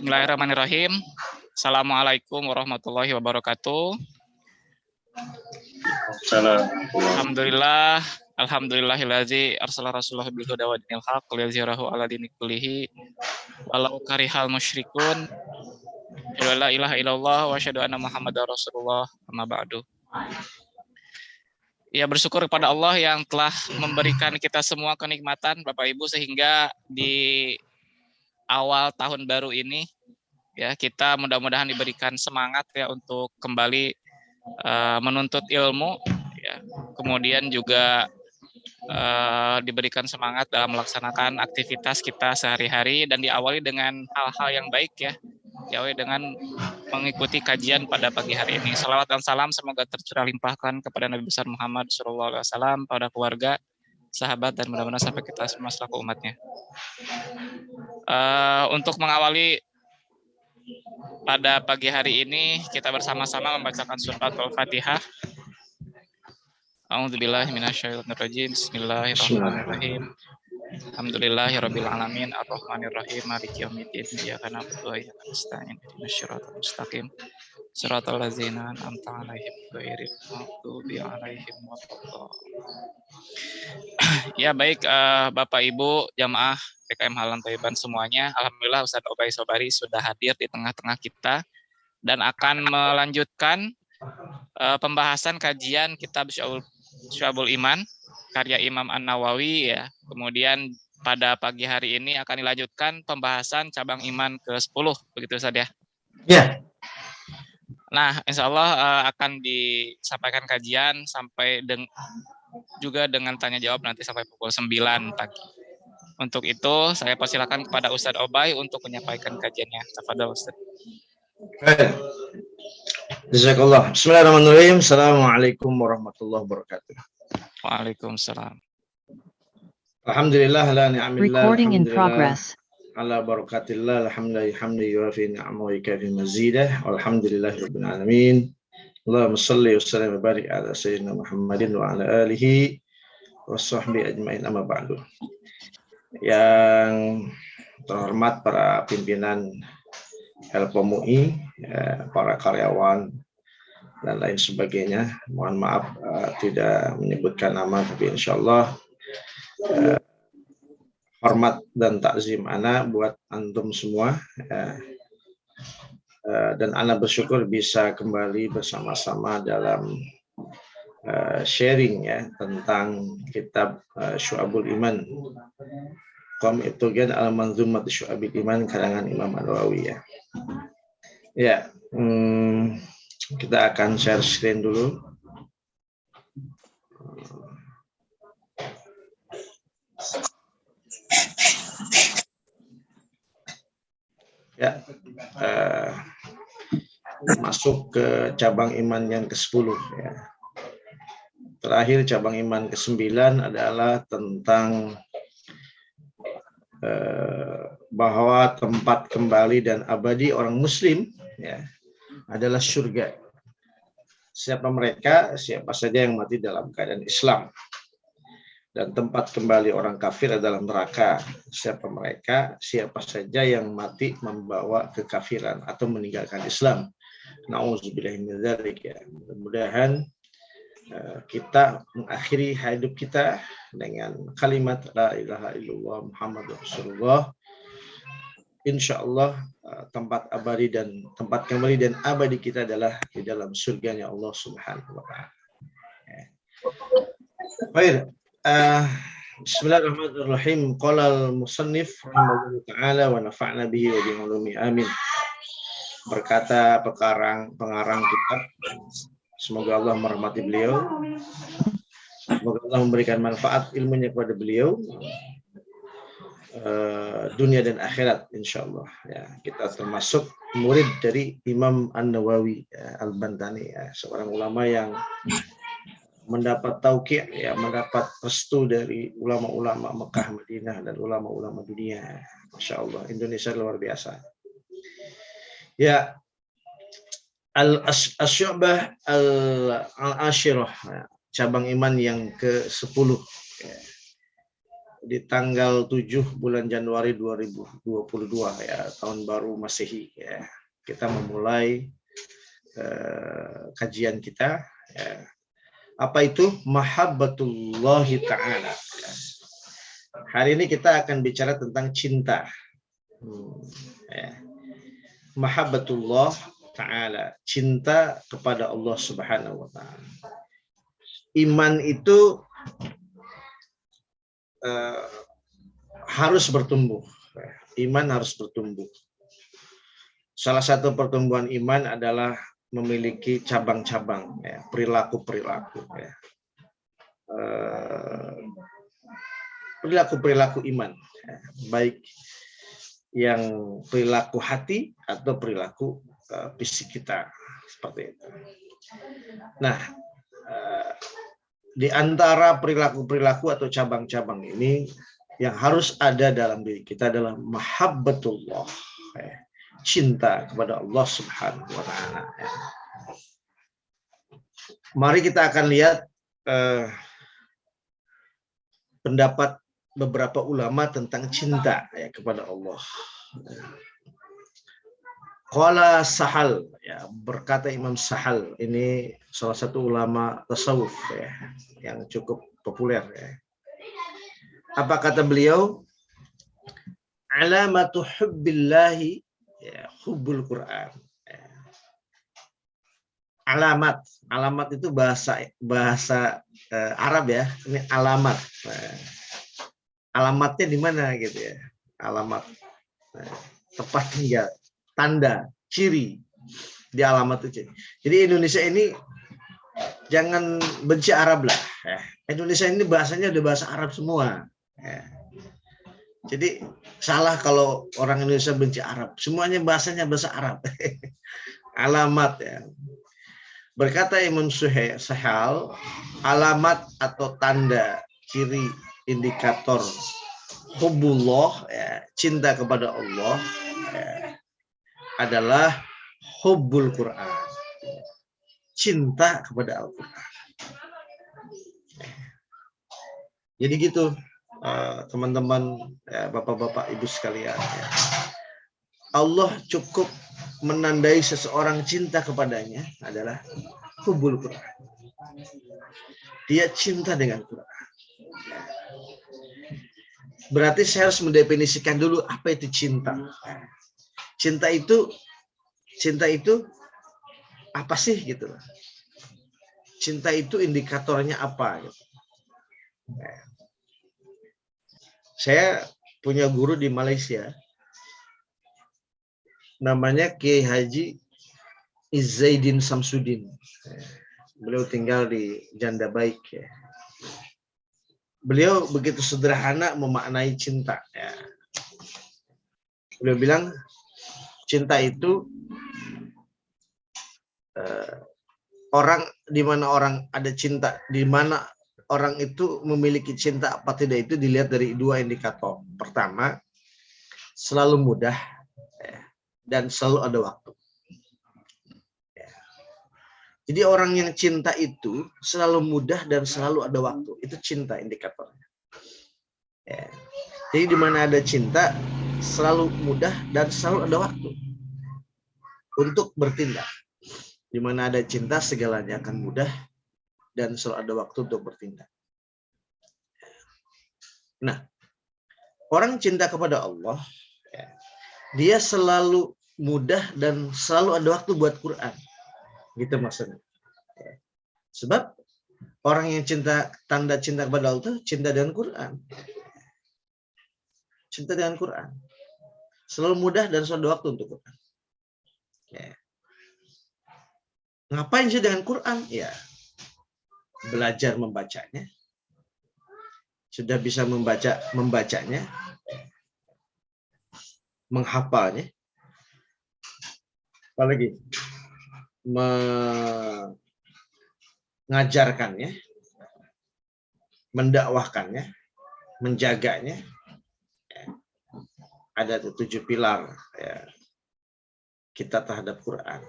Bismillahirrahmanirrahim. Assalamualaikum warahmatullahi wabarakatuh. Alhamdulillah, alhamdulillahillazi arsala rasulahu bil huda wa dinil haq liyuzhirahu ala dini kullihi walau karihal musyrikun. La ilaha illallah wa asyhadu anna Muhammadar Rasulullah. Amma ba'du. Ya, bersyukur kepada Allah yang telah memberikan kita semua kenikmatan Bapak Ibu sehingga di awal tahun baru ini ya kita mudah-mudahan diberikan semangat ya untuk kembali menuntut ilmu ya. Kemudian juga diberikan semangat dalam melaksanakan aktivitas kita sehari-hari dan diawali dengan hal-hal yang baik ya. Diawali dengan mengikuti kajian pada pagi hari ini. Salawat dan salam semoga tercurah limpahkan kepada Nabi besar Muhammad SAW, pada keluarga, sahabat, dan mudah-mudahan sampai kita semua selaku umatnya. Untuk mengawali pada pagi hari ini kita bersama-sama membacakan surat Al-Fatihah. A'udzubillahi minasyaitonirrajim. Bismillahirrahmanirrahim. Alhamdulillahirabbil alamin arrahmanirrahim maliki yaumiddin iyyaka na'budu wa iyyaka nasta'in ihdinas siratal mustaqim siratal ladzina an'amta 'alaihim ghairil maghdubi 'alaihim waladdallin. Ya baik Bapak Ibu jamaah PKM Halan Thayyiban semuanya, alhamdulillah Ustadz Obay Sobari sudah hadir di tengah-tengah kita dan akan melanjutkan pembahasan kajian kitab Syu'abul Iman karya Imam An-Nawawi ya. Kemudian pada pagi hari ini akan dilanjutkan pembahasan cabang iman ke-10 begitu saja. Ya. Nah, insya Allah akan disampaikan kajian sampai juga dengan tanya jawab nanti sampai pukul 9 pagi. Untuk itu saya persilakan kepada Ustadz Obay untuk menyampaikan kajiannya. Tafadhol Ustadz. Baik. Jazakallah. Bismillahirrahmanirrahim. Assalamualaikum warahmatullahi wabarakatuh. Waalaikumsalam. Alhamdulillah la ni'amillah. Recording in progress. Ala barakatillah. Alhamdulillah hamdi wa fi ni'amu wa kafi mazidah. Alhamdulillahirabbil alamin. Allahumma shalli wa sallim wa barik ala sayyidina Muhammadin wa ala alihi wa sahbihi ajmain amma ba'du. Yang terhormat para pimpinan LPMUI, para karyawan dan lain sebagainya. Mohon maaf tidak menyebutkan nama, tapi insyaallah hormat dan takzim ana buat antum semua. Dan ana bersyukur bisa kembali bersama-sama dalam sharing ya tentang kitab Syu'abul Iman. Qom itu kan al-manzumat Syu'abul Iman karangan Imam An-Nawawi ya. Ya, kita akan share screen dulu. Ya, masuk ke cabang iman yang ke-10 ya. Terakhir cabang iman ke-9 adalah tentang bahwa tempat kembali dan abadi orang muslim ya adalah surga. Siapa saja yang mati dalam keadaan Islam. Dan tempat kembali orang kafir adalah neraka. Siapa saja yang mati membawa kekafiran atau meninggalkan Islam. Nauzubillahi min dzalik ya. Mudah-mudahan kita mengakhiri hidup kita dengan kalimat la ilaha illallah Muhammadur Rasulullah. Insyaallah tempat abadi dan tempat kembali dan abadi kita adalah di dalam surganya Allah Subhanahu wa taala. Baik. Bismillahirrahmanirrahim. Qala al-musannif rahimahullahu taala wa nafa'na bihi wa bi ulumi amin. Berkata pengarang kitab, semoga Allah merahmati beliau. Semoga Allah memberikan manfaat ilmunya kepada beliau. Dunia dan akhirat insyaallah ya. Kita termasuk murid dari Imam An-Nawawi Al-Bantani ya, seorang ulama yang mendapat tauqi' ya, mendapat restu dari ulama-ulama Mekah, Madinah dan ulama-ulama dunia. Masyaallah, Indonesia luar biasa. Ya, Al-Syu'bah Al-Ashirah, cabang iman yang ke-10 ya. di tanggal 7 bulan Januari 2022 ya, tahun baru Masehi ya. Kita memulai kajian kita ya. Apa itu mahabbatullahi ta'ala ya. Hari ini kita akan bicara tentang cinta ya. Mahabbatullah ta'ala, cinta kepada Allah Subhanahu wa ta'ala. Iman itu harus bertumbuh. Iman harus bertumbuh. Salah satu pertumbuhan iman adalah memiliki cabang-cabang, ya, perilaku-perilaku. Ya. Perilaku-perilaku iman, ya, baik yang perilaku hati atau perilaku fisik kita, seperti itu. Nah, di antara perilaku-perilaku atau cabang-cabang ini yang harus ada dalam diri kita adalah mahabbatullah, ya, cinta kepada Allah Subhanahu wa ta'ala. Mari kita akan lihat pendapat beberapa ulama tentang cinta ya, kepada Allah. Qala Sahal, ya, berkata Imam Sahal, ini salah satu ulama tasawuf ya, yang cukup populer ya. Apa kata beliau? Alamatu hubbillahi ya, hubbul Quran. Ya. Alamat itu bahasa Arab ya. Ini alamat. Nah, alamatnya di mana gitu ya? Alamat. Nah, tempat tinggal, tanda, ciri di alamat itu. Jadi Indonesia ini jangan benci Arab lah. Ya. Indonesia ini bahasanya udah bahasa Arab semua. Ya. Jadi salah kalau orang Indonesia benci Arab. Semuanya bahasanya bahasa Arab. Alamat ya. Berkata Imam Sahal, alamat atau tanda, ciri, indikator hubbullah ya, cinta kepada Allah ya, adalah hubbul Quran. Cinta kepada Al-Quran. Jadi gitu. Teman-teman, ya, bapak-bapak, ibu sekalian, ya. Allah cukup menandai seseorang cinta kepadanya adalah hubbul Quran. Dia cinta dengan Quran. Berarti saya harus mendefinisikan dulu apa itu cinta. Cinta itu apa sih gitu? Cinta itu indikatornya apa? Gitu. Saya punya guru di Malaysia, namanya Kiai Haji Izzaidin Samsudin. Beliau tinggal di Janda Baik. Ya. Beliau begitu sederhana memaknai cinta. Ya. Beliau bilang cinta itu orang, di mana orang ada cinta, di mana orang itu memiliki cinta apa tidak itu dilihat dari dua indikator. Pertama, selalu mudah ya, dan selalu ada waktu. Ya. Jadi orang yang cinta itu selalu mudah dan selalu ada waktu. Itu cinta indikatornya. Ya. Jadi di mana ada cinta, selalu mudah dan selalu ada waktu untuk bertindak. Di mana ada cinta, segalanya akan mudah dan selalu ada waktu untuk bertindak. Nah, orang cinta kepada Allah, ya, dia selalu mudah dan selalu ada waktu buat Quran. Gitu maksudnya. Ya. Sebab orang yang tanda cinta kepada Allah itu cinta dengan Quran. Cinta dengan Quran. Selalu mudah dan selalu ada waktu untuk Quran. Ya. Ngapain sih dengan Quran? Ya, belajar membacanya. Sudah bisa membacanya, menghafalnya, apalagi mengajarkannya, mendakwahkannya, menjaganya. Ada 7 pilar ya, kita terhadap Quran.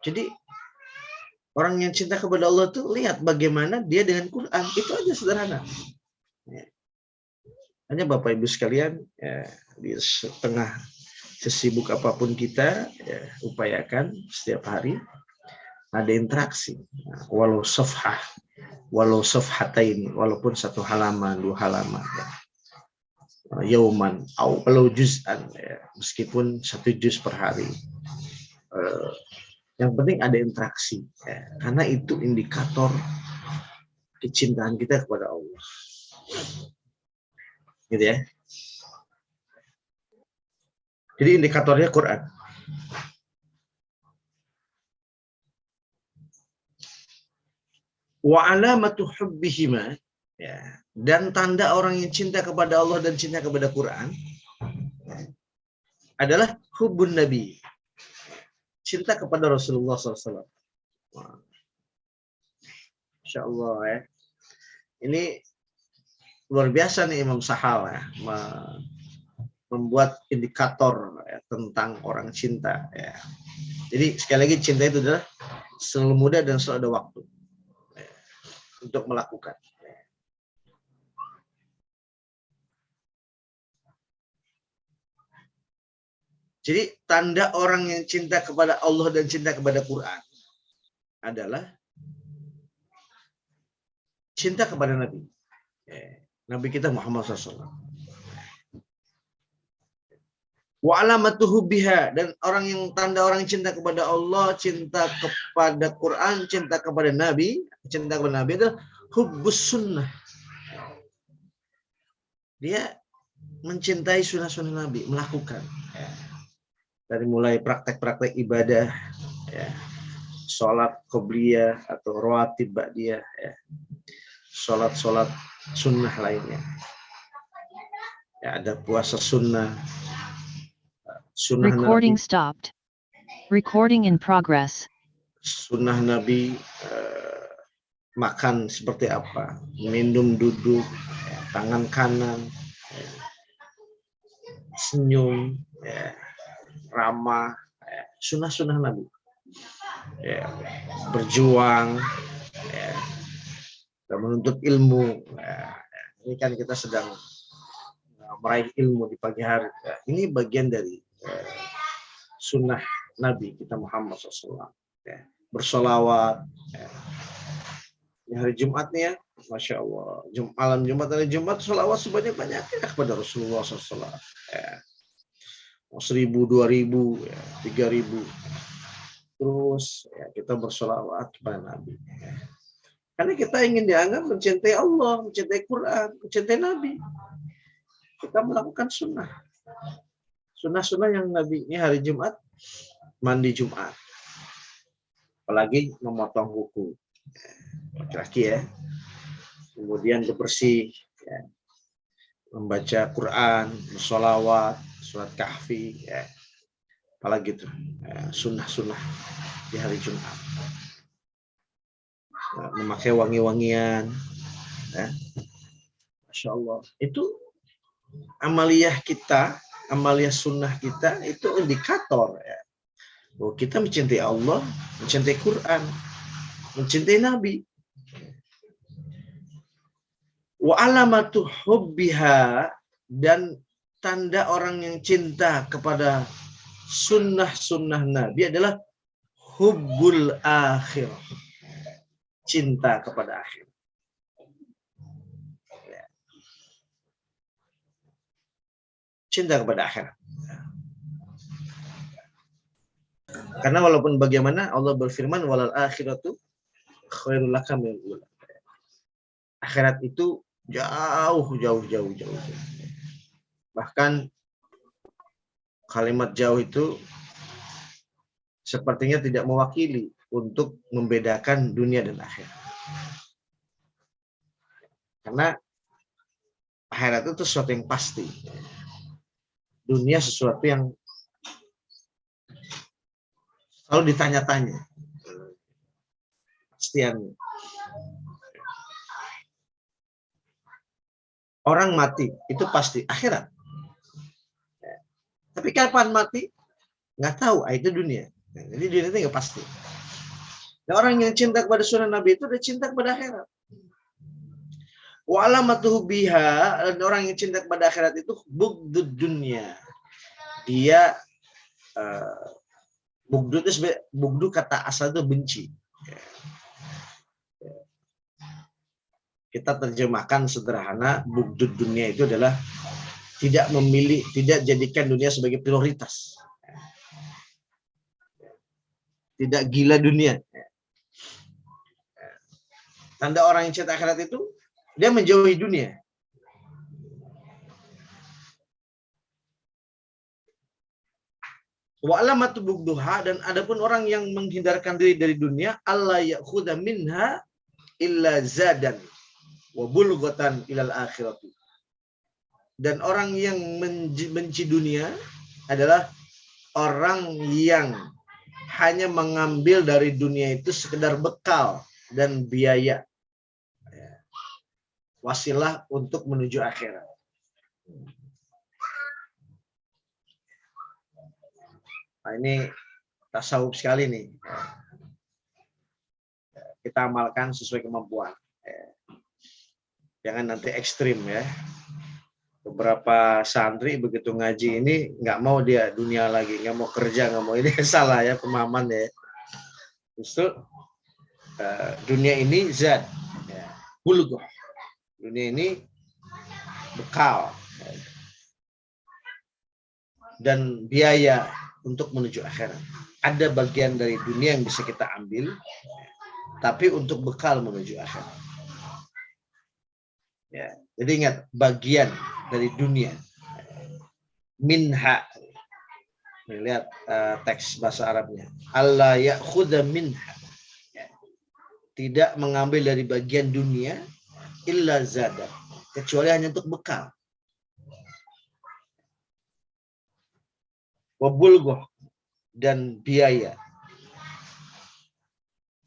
Jadi orang yang cinta kepada Allah tuh lihat bagaimana dia dengan Quran, itu aja sederhana. Ya. Hanya Bapak Ibu sekalian, ya, di setengah sesibuk apapun kita, ya, upayakan setiap hari ada interaksi, walau safhah, walau safhataini, walaupun satu halaman, dua halaman, ya. Yauman, atau walau juz'an, ya, meskipun satu juz per hari. Yang penting ada interaksi, ya, karena itu indikator kecintaan kita kepada Allah. Gitu ya. Jadi indikatornya Quran. Wa alamatu hubbihima, ya, dan tanda orang yang cinta kepada Allah dan cinta kepada Quran adalah hubbun Nabi, cinta kepada Rasulullah SAW. Insya Allah, ya. Ini luar biasa nih Imam Sahal, ya, membuat indikator, ya, tentang orang cinta, ya. Jadi sekali lagi cinta itu adalah selalu mudah dan selalu ada waktu, ya, untuk melakukan. Jadi tanda orang yang cinta kepada Allah dan cinta kepada Quran adalah cinta kepada Nabi. Nabi kita Muhammad SAW. Wa alamatuhu biha, dan orang yang tanda orang yang cinta kepada Allah, cinta kepada Quran, cinta kepada Nabi, cinta kepada Nabi adalah hubbus sunnah. Dia mencintai sunnah-sunnah Nabi, melakukan. Dari mulai praktek-praktek ibadah, ya, sholat qobliyah atau rawatib ba'diyah, ya, sholat-sholat sunnah lainnya. Ya, ada puasa sunnah. Sunnah Recording Nabi, stopped. Recording in progress. Sunnah Nabi, makan seperti apa, minum, duduk, ya, tangan kanan, ya, senyum, ya, ramah, ya, sunnah-sunnah Nabi, ya, berjuang, ya, dan menuntut ilmu. Ya, ini kan kita sedang meraih ilmu di pagi hari. Ya, ini bagian dari sunnah Nabi kita Muhammad SAW. Ya, bersolawat. Ya. Ini hari Jumat nih, ya, Masya Allah. Malam Jumat, hari Jumat, solawat sebanyak-banyaknya kepada Rasulullah SAW. Ya. 1.000, 2.000, ya, 3.000. Terus, ya, kita bersolawat kepada Nabi. Ya. Karena kita ingin dianggap mencintai Allah, mencintai Quran, mencintai Nabi. Kita melakukan sunnah. Sunnah-sunnah yang Nabi. Ini hari Jumat, mandi Jumat. Apalagi memotong kuku. Laki-laki, ya. Kemudian bersih, ya. Membaca Quran, bersolawat, surat kahfi, ya. Apalagi itu, sunnah-sunnah di hari Jumat. Memakai wangi-wangian, ya. Masya Allah. Itu amaliyah kita, amaliyah sunnah kita, itu indikator, ya, bahwa kita mencintai Allah, mencintai Quran, mencintai Nabi. Wa alamatu hubbiha, dan tanda orang yang cinta kepada sunnah-sunnah Nabi adalah hubbul akhir, cinta kepada akhir. Cinta kepada akhirat. Karena walaupun bagaimana Allah berfirman walal akhiratu khairul laka minal ula. Akhirat itu jauh. Bahkan kalimat jauh itu sepertinya tidak mewakili untuk membedakan dunia dan akhirat. Karena akhirat itu sesuatu yang pasti. Dunia sesuatu yang selalu ditanya-tanya. Pastian. Orang mati, itu pasti akhirat. Tapi kapan mati? Nggak tahu, itu dunia. Jadi dunia itu nggak pasti. Nah, orang yang cinta kepada sunnah Nabi itu udah cinta kepada akhirat. Wa alamatuhu biha, dan orang yang cinta kepada akhirat itu bugdud dunya. Dia bugdu itu bugdu kata asal itu benci. Kita terjemahkan sederhana, bugdud dunia itu adalah tidak memilih, tidak jadikan dunia sebagai prioritas. Tidak gila dunia. Tanda orang yang cinta akhirat itu dia menjauhi dunia. Wa alamatu bugduha, dan adapun orang yang menghindarkan diri dari dunia, Allah ya'khudha minha illa zadan wa bulghatan ilal akhirati. Dan orang yang benci dunia adalah orang yang hanya mengambil dari dunia itu sekedar bekal dan biaya, wasilah untuk menuju akhirat. Nah, ini tasawuf sekali nih. Kita amalkan sesuai kemampuan. Jangan nanti ekstrim ya. Beberapa santri begitu ngaji ini nggak mau dia dunia lagi, nggak mau kerja, nggak mau ini. Salah ya pemahaman ya. Justru dunia ini zat, bulghah. Dunia ini bekal dan biaya untuk menuju akhirat. Ada bagian dari dunia yang bisa kita ambil, tapi untuk bekal menuju akhirat. Ya, jadi ingat, bagian dari dunia. Minha. Lihat teks bahasa Arabnya. Allah ya'khudha minha. Tidak mengambil dari bagian dunia illa zada, kecuali hanya untuk bekal. Wabulgoh, dan biaya.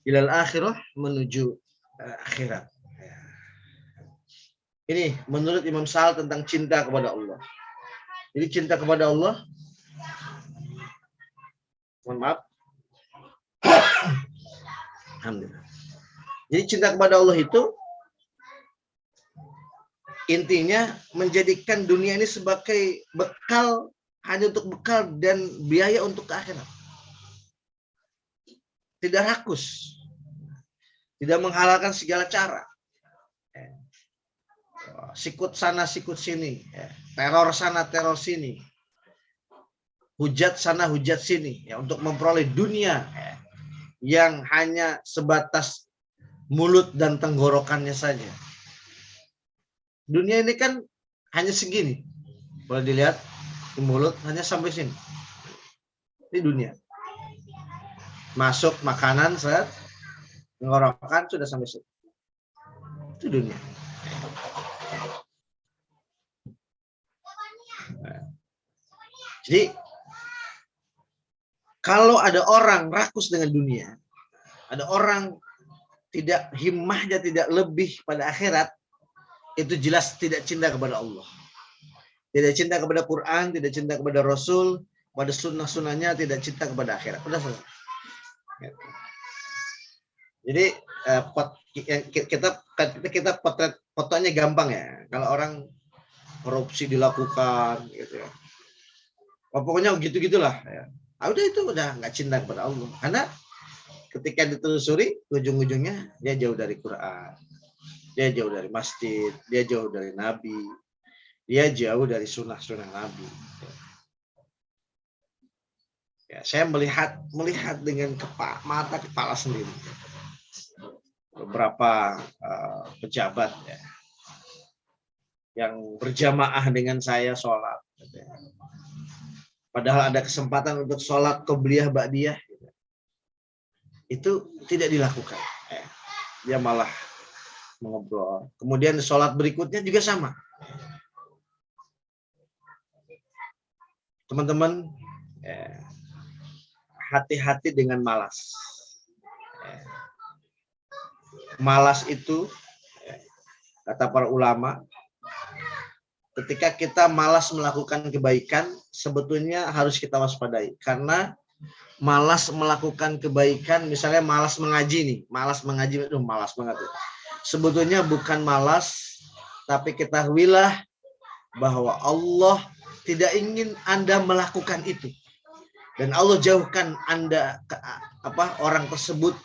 Ilal akhirah, menuju akhirat. Ini menurut Imam Sal tentang cinta kepada Allah. Jadi cinta kepada Allah, mohon maaf. Alhamdulillah. Jadi cinta kepada Allah itu intinya menjadikan dunia ini sebagai bekal, hanya untuk bekal dan biaya untuk ke akhirat. Tidak rakus. Tidak menghalalkan segala cara. Sikut sana, sikut sini. Teror sana, teror sini. Hujat sana, hujat sini. Ya, untuk memperoleh dunia yang hanya sebatas mulut dan tenggorokannya saja. Dunia ini kan hanya segini. Boleh dilihat, di mulut hanya sampai sini. Ini dunia. Masuk makanan, set, tenggorokan sudah sampai sini. Itu dunia. Jadi, kalau ada orang rakus dengan dunia, ada orang tidak himmahnya tidak lebih pada akhirat, itu jelas tidak cinta kepada Allah. Tidak cinta kepada Quran, tidak cinta kepada Rasul, pada sunnah-sunnahnya, tidak cinta kepada akhirat. Udah selesai. Jadi kita potret fotonya gampang ya. Kalau orang korupsi dilakukan, gitu ya. Oh, pokoknya gitu-gitulah. Ya. Udah itu udah nggak cinta kepada Allah. Karena ketika ditelusuri, ujung-ujungnya dia jauh dari Quran, dia jauh dari masjid, dia jauh dari Nabi, dia jauh dari sunnah-sunnah Nabi. Ya, saya melihat dengan mata kepala sendiri. Beberapa pejabat ya, yang berjamaah dengan saya sholat. Gitu ya. Padahal ada kesempatan untuk sholat qobliyah ba'diyah. Gitu. Itu tidak dilakukan. Dia malah mengobrol. Kemudian sholat berikutnya juga sama. Teman-teman, hati-hati dengan malas. Malas itu, kata para ulama, ketika kita malas melakukan kebaikan, sebetulnya harus kita waspadai. Karena malas melakukan kebaikan, misalnya malas mengaji nih, malas mengaji itu malas banget. Sebetulnya bukan malas Tapi ketahuilah bahwa Allah tidak ingin Anda melakukan itu. Dan Allah jauhkan Anda orang tersebut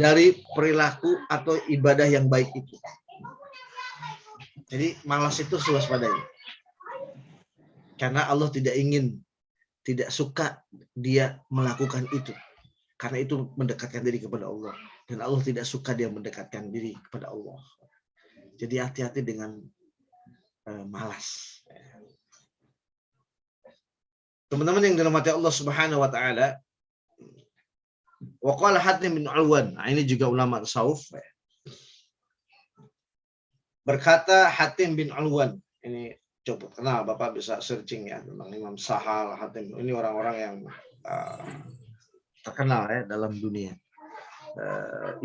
dari perilaku atau ibadah yang baik itu. Jadi malas itu waspadai. Karena Allah tidak suka dia melakukan itu. Karena itu mendekatkan diri kepada Allah. Dan Allah tidak suka dia mendekatkan diri kepada Allah. Jadi hati-hati dengan malas. Teman-teman yang dirahmati Allah Subhanahu wa taala, wa qala Hatim bin Alwan. Nah, ini juga ulama tasawuf. Berkata Hatim bin Alwan, ini coba kenal, Bapak bisa searching ya tentang Imam Sahal, Hatim. Ini orang-orang yang terkenal ya dalam dunia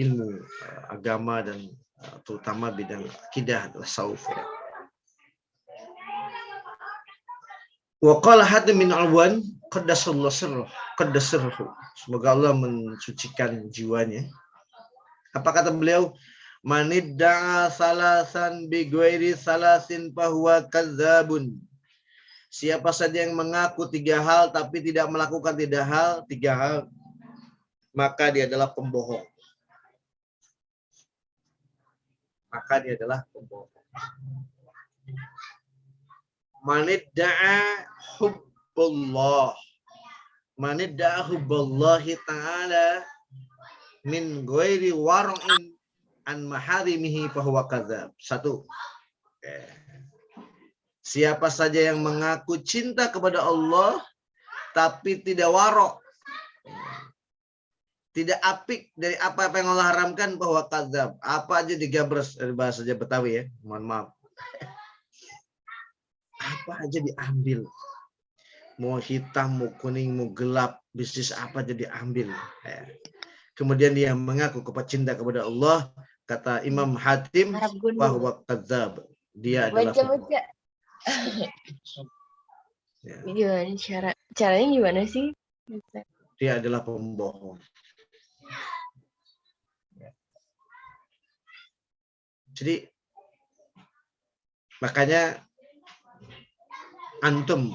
ilmu agama dan terutama bidang akidah tasawuf ya. Wa qala Hatim bin Alwan qaddasallahu sirruhu. Semoga Allah mensucikan jiwanya. Apa kata beliau? Manidda'a salasan bi ghairi salasin fahuwa kadzabun. Siapa saja yang mengaku 3 hal tapi tidak melakukan 3 hal, maka dia adalah pembohong. Manidda'a hubbullah. Manidda'a hubbullahi ta'ala min ghairi war'in an maharimihi fahuwa kadzab. 1. Siapa saja yang mengaku cinta kepada Allah tapi tidak warok, tidak apik dari apa-apa yang Allah haramkan, bahwa kadzab. Apa aja digabres dari bahasa Betawi ya. Mohon maaf. Apa aja diambil. Mau hitam, mau kuning, mau gelap, bisnis apa aja diambil. Kemudian dia mengaku cinta kepada Allah, kata Imam Hatim, bahwa kadzab. Dia adalah pembohong. Gimana caranya gimana sih? Dia adalah pembohong. Jadi makanya antum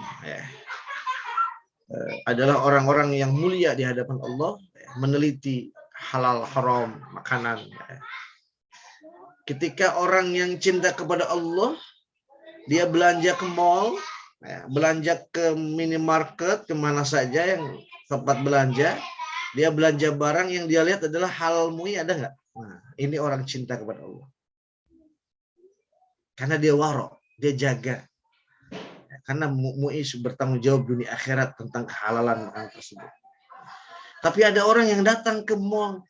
adalah orang-orang yang mulia di hadapan Allah, meneliti halal haram makanan. Ketika orang yang cinta kepada Allah, dia belanja ke mall, belanja ke minimarket, kemana saja yang tempat belanja, dia belanja barang yang dia lihat adalah halal MUI, ada nggak? Nah, ini orang cinta kepada Allah. Karena dia warok, dia jaga. Karena MUI bertanggung jawab dunia akhirat tentang kehalalan makanan tersebut. Tapi ada orang yang datang ke mall,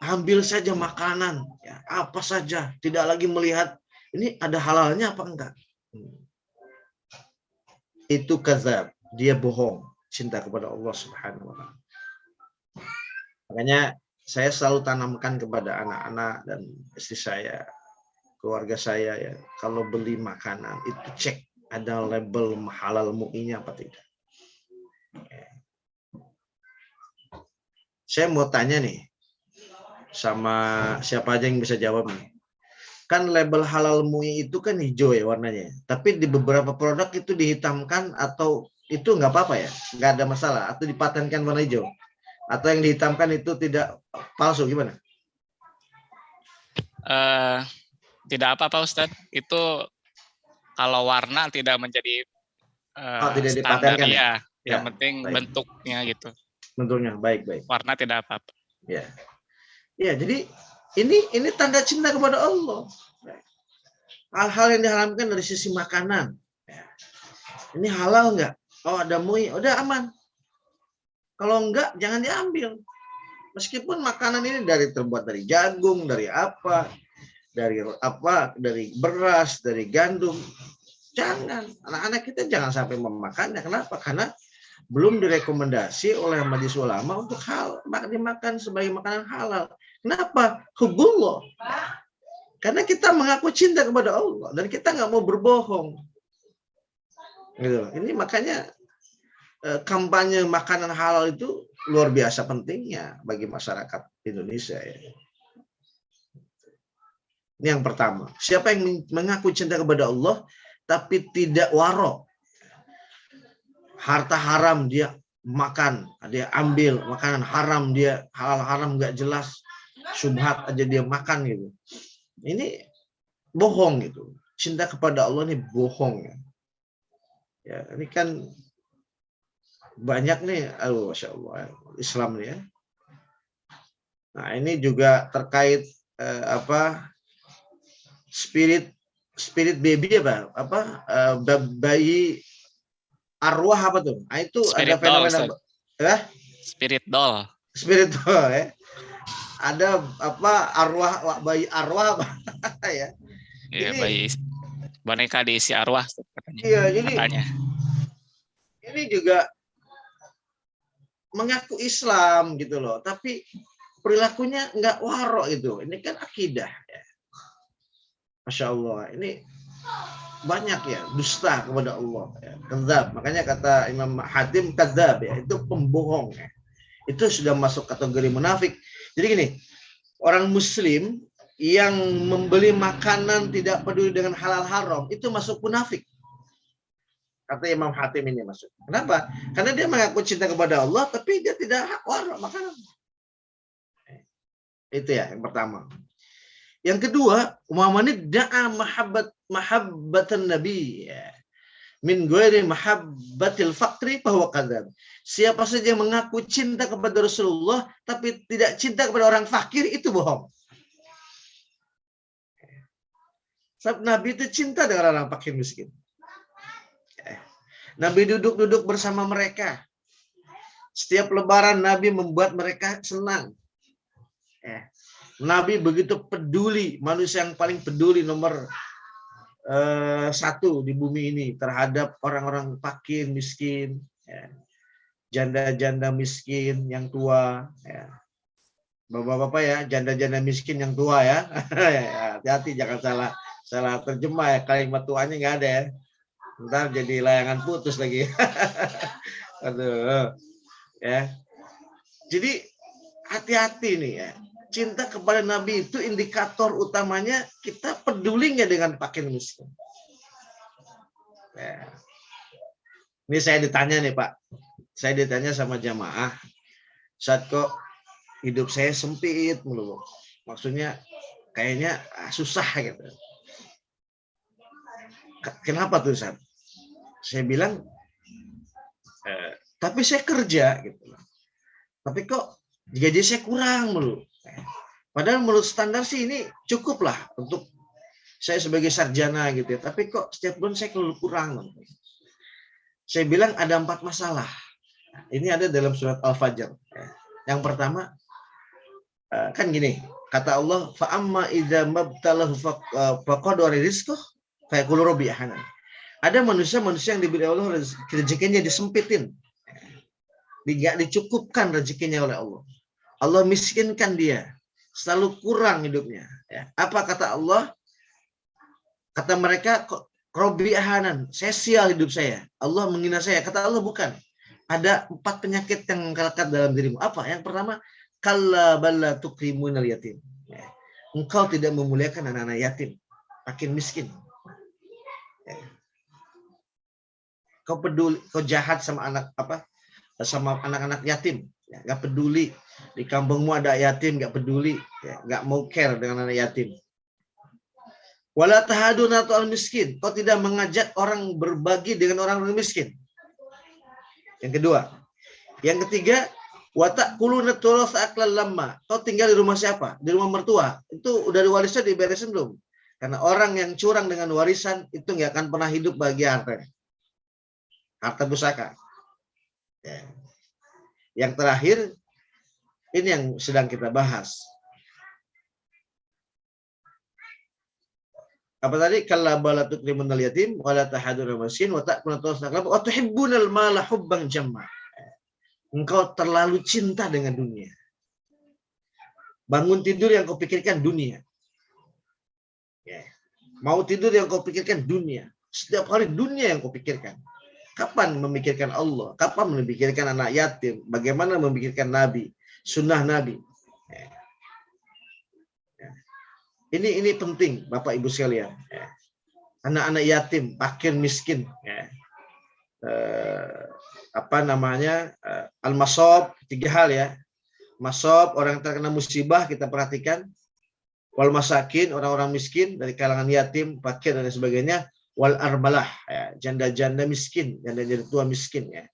ambil saja makanan, ya, apa saja, tidak lagi melihat ini ada halalnya apa enggak. Itu kadzab, dia bohong, cinta kepada Allah Subhanahu wa taala. Makanya saya selalu tanamkan kepada anak-anak dan istri saya, keluarga saya ya, kalau beli makanan itu cek ada label halal MUI-nya apa tidak. Saya mau tanya nih sama siapa aja yang bisa jawab nih. Kan label halal MUI itu kan hijau ya warnanya. Tapi di beberapa produk itu dihitamkan atau itu nggak apa-apa ya? Nggak ada masalah. Atau dipatenkan warna hijau. Atau yang dihitamkan itu tidak palsu, gimana? Tidak apa-apa Ustadz. Itu kalau warna tidak menjadi tidak standar dipatenkan ya. Ya, Yang penting baik. bentuknya gitu. Bentuknya baik. Warna tidak apa-apa. Ya. Ya, jadi ini tanda cinta kepada Allah. Hal-hal yang diharamkan dari sisi makanan. Ini halal nggak? Oh, ada MUI, udah aman. Kalau enggak, jangan diambil. Meskipun makanan ini terbuat dari jagung, dari beras, dari gandum. Jangan. Anak-anak kita jangan sampai memakannya. Kenapa? Karena belum direkomendasi oleh Majelis Ulama untuk dimakan sebagai makanan halal. Kenapa? Hubbullah. Karena kita mengaku cinta kepada Allah dan kita nggak mau berbohong. Gitu. Ini makanya kampanye makanan halal itu luar biasa pentingnya bagi masyarakat Indonesia. Ya. Ini yang pertama. Siapa yang mengaku cinta kepada Allah tapi tidak waro, harta haram dia makan, dia ambil makanan haram, dia halal haram nggak jelas, syubhat aja dia makan gitu. Ini bohong gitu. Cinta kepada Allah ini bohong ya. Ya, ini kan banyak nih, Masya Allah, Islam nih ya. Nah, ini juga terkait spirit baby bayi arwah apa tuh? Nah, itu Spirit ada fenomena Spirit doll. Spirit doll ya. Ada arwah bayi arwah apa ya? Iya, bayi boneka diisi arwah katanya. Iya, jadi katanya. Ini juga mengaku Islam gitu loh, tapi perilakunya nggak waro gitu. Ini kan akidah ya. Masya Allah, ini banyak ya dusta kepada Allah ya. Kadzab. Makanya kata Imam Hatim kadzab ya, itu pembohong ya. Itu sudah masuk kategori munafik. Jadi gini, orang muslim yang membeli makanan tidak peduli dengan halal haram itu masuk munafik. Kata Imam Hatim ini masuk. Kenapa? Karena dia mengaku cinta kepada Allah tapi dia tidak waro makanan. Itu ya yang pertama. Yang kedua, Muhammad da'a mahabbatan Nabi ya. Min ghairi mahabbatil faqri bahwa kadzab. Siapa saja yang mengaku cinta kepada Rasulullah tapi tidak cinta kepada orang fakir itu bohong. Sebab Nabi itu cinta dengan orang fakir miskin. Nabi duduk-duduk bersama mereka. Setiap lebaran Nabi membuat mereka senang. Nabi begitu peduli, manusia yang paling peduli nomor satu di bumi ini terhadap orang-orang fakir, miskin, janda-janda miskin yang tua, bapak-bapak ya, janda-janda miskin yang tua ya. Hati-hati jangan salah terjemah ya, kalimat tuanya nggak ada ya. Ntar jadi layangan putus lagi. Aduh, ya. Jadi hati-hati nih ya. Cinta kepada Nabi itu indikator utamanya kita peduli nggak dengan fakir miskin. Ya. Ini saya ditanya nih Pak. Saya ditanya sama jamaah. Saat kok hidup saya sempit mulu. Maksudnya kayaknya susah gitu. Kenapa tuh Ustaz? Saya bilang, tapi saya kerja gitu. Tapi kok gaji saya kurang mulu. Padahal menurut standar sih ini cukup lah untuk saya sebagai sarjana gitu ya. Tapi kok setiap bulan saya kurang. Saya bilang ada 4 masalah. Ini ada dalam surat Al-Fajr. Yang pertama, kan gini, kata Allah, fa'amma idza mabtalahu faqadara rizqahu fa yaqulu rabbi ahana. Ada manusia-manusia yang diberi Allah rezekinya disempitin. Tidak dicukupkan rezekinya oleh Allah. Allah miskinkan dia. Selalu kurang hidupnya. Ya. Apa kata Allah? Kata mereka, Rabbi ahanan, saya sial hidup saya. Allah menghina saya. Kata Allah bukan. Ada 4 penyakit yang melekat dalam dirimu. Apa? Yang pertama, kalla balla tukrimunal yatim. Ya. Engkau tidak memuliakan anak-anak yatim. Makin miskin. Ya. Kau peduli, kau jahat sama anak-anak yatim, ya, nggak peduli. Di kampungmu ada yatim, nggak peduli, ya, nggak mau care dengan anak yatim. Wala tahaduna al miskin, kau tidak mengajak orang berbagi dengan orang miskin. Yang kedua, yang ketiga, watakuluna turas aklan lama. Kau tinggal di rumah siapa? Di rumah mertua. Itu udah warisnya diberesin belum? Karena orang yang curang dengan warisan itu nggak akan pernah hidup bahagia harta pusaka. Ya. Yang terakhir, ini yang sedang kita bahas. Apa tadi? Kalla bala tukrimunal yatim wala tahaduna miskin wa ta'kuluna turasaklam wa tuhibbunal mala hubban jamma. Engkau terlalu cinta dengan dunia. Bangun tidur yang kau pikirkan dunia. Ya. Mau tidur yang kau pikirkan dunia. Setiap hari dunia yang kau pikirkan. Kapan memikirkan Allah? Kapan memikirkan anak yatim? Bagaimana memikirkan Nabi? Sunnah Nabi? Ini penting, Bapak Ibu sekalian. Ya. Anak-anak yatim, fakir, miskin. Ya. Al-masob, 3 hal ya. Masob, orang yang terkena musibah, kita perhatikan. Wal masakin, orang-orang miskin dari kalangan yatim, fakir dan sebagainya. Wal armalah, ya. Janda-janda miskin, janda-janda tua miskin ya.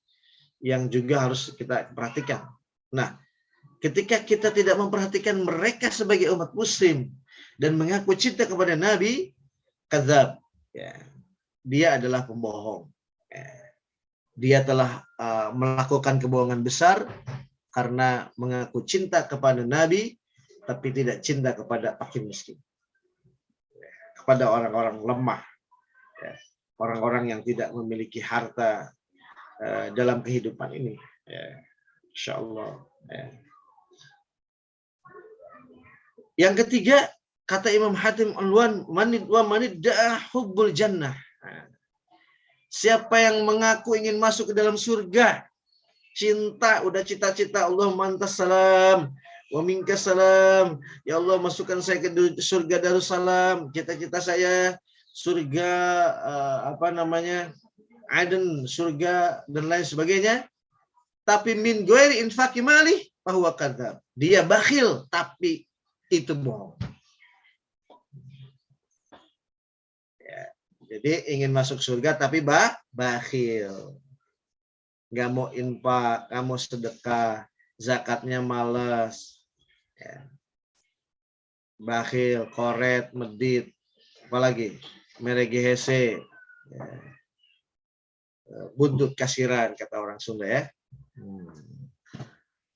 Yang juga harus kita perhatikan. Nah, ketika kita tidak memperhatikan mereka sebagai umat muslim dan mengaku cinta kepada Nabi, kadzab. Ya. Dia adalah pembohong. Ya. Dia telah melakukan kebohongan besar karena mengaku cinta kepada Nabi, tapi tidak cinta kepada fakir miskin. Ya. Kepada orang-orang lemah. Ya. Orang-orang yang tidak memiliki harta dalam kehidupan ini. Ya. Insya Allah. Ya. Yang ketiga, kata Imam Hatim Al-Wan, manid da'a hubbul jannah. Siapa yang mengaku ingin masuk ke dalam surga, cinta, udah cita-cita, Allah mantas salam, wa minkas salam, ya Allah masukkan saya ke surga Darussalam, cita-cita saya surga Aden, surga dan lain sebagainya. Tapi min ghairi infaqi malih fahuwa kadzab. Dia bakhil tapi itu bohong. Ya, jadi ingin masuk surga tapi bakhil. Nggak mau infak, nggak mau sedekah, zakatnya malas. Ya. Bakhil, koret, medit, apalagi merege hese. Ya. Buntut kasiran kata orang Sunda ya.